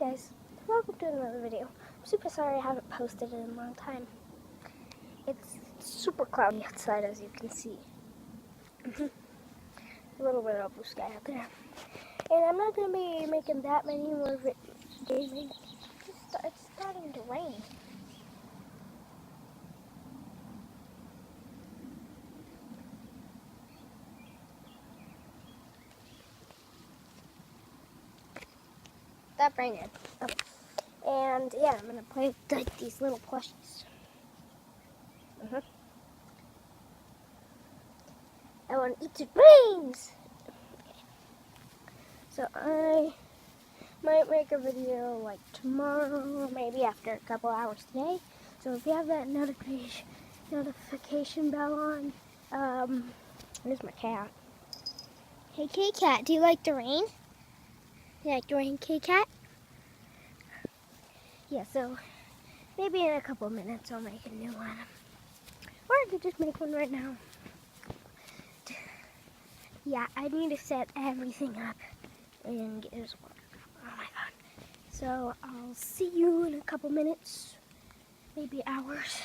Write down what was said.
guys, welcome to another video. I'm super sorry I haven't posted in a long time. It's super cloudy outside, as you can see. A little bit of blue sky out there. And I'm not going to be making that many more videos. It's starting to rain. Stop raining. Oh. And yeah, I'm going to play with these little plushies. I want to eat the brains! So I might make a video like tomorrow, maybe after a couple hours today. So if you have that notification bell on, there's my cat. Hey K-Cat, do you like the rain? You like the rain, K-Cat? Yeah, so maybe in a couple minutes I'll make a new one. Or I could just make one right now. Yeah, I need to set everything up and get this water on my phone. So I'll see you in a couple minutes, maybe hours.